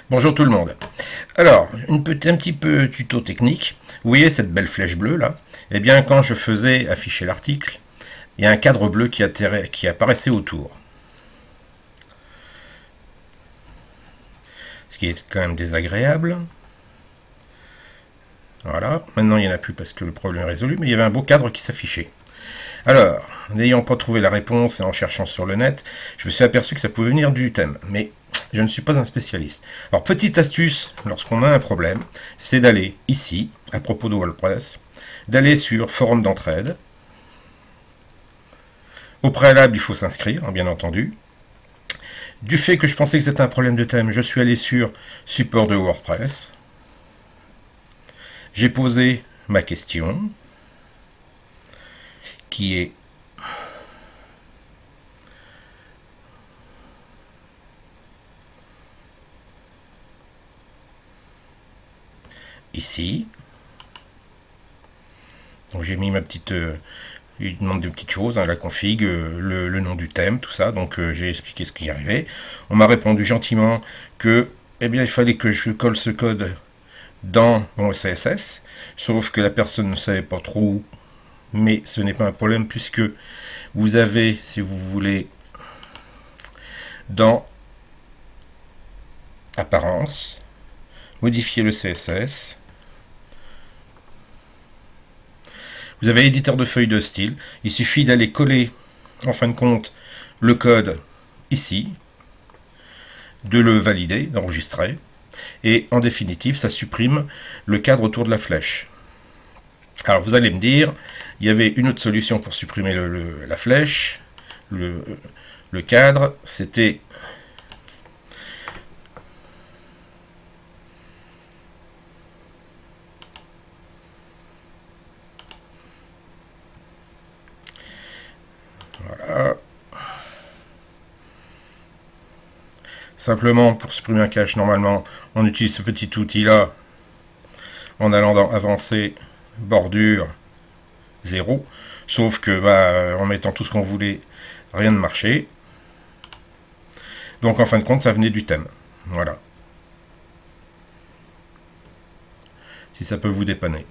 Bonjour tout le monde. Alors, un petit peu tuto technique. Vous voyez cette belle flèche bleue là? Eh bien, quand je faisais afficher l'article, il y a un cadre bleu qui apparaissait autour. Ce qui est quand même désagréable. Voilà, maintenant il n'y en a plus parce que le problème est résolu, mais il y avait un beau cadre qui s'affichait. Alors, n'ayant pas trouvé la réponse et en cherchant sur le net, je me suis aperçu que ça pouvait venir du thème. Mais je ne suis pas un spécialiste. Alors, petite astuce, lorsqu'on a un problème, c'est d'aller ici, à propos de WordPress, d'aller sur Forum d'entraide. Au préalable, il faut s'inscrire, bien entendu. Du fait que je pensais que c'était un problème de thème, je suis allé sur Support de WordPress. J'ai posé ma question, qui est ici. Donc j'ai mis ma petite... il demande des petites choses, hein, la config, le nom du thème, tout ça. Donc j'ai expliqué ce qui arrivait. On m'a répondu gentiment que eh bien, il fallait que je colle ce code dans mon CSS. Sauf que la personne ne savait pas trop où. Mais ce n'est pas un problème puisque vous avez, si vous voulez, dans Apparence, modifier le CSS. Vous avez l'éditeur de feuilles de style. Il suffit d'aller coller, en fin de compte, le code ici, de le valider, d'enregistrer, et en définitive, ça supprime le cadre autour de la flèche. Alors vous allez me dire, il y avait une autre solution pour supprimer la flèche, le cadre, c'était voilà. Simplement, pour supprimer un cache, normalement, on utilise ce petit outil-là en allant dans Avancer, Bordure, 0. Sauf que, en mettant tout ce qu'on voulait, rien ne marchait. Donc, en fin de compte, ça venait du thème. Voilà. Si ça peut vous dépanner.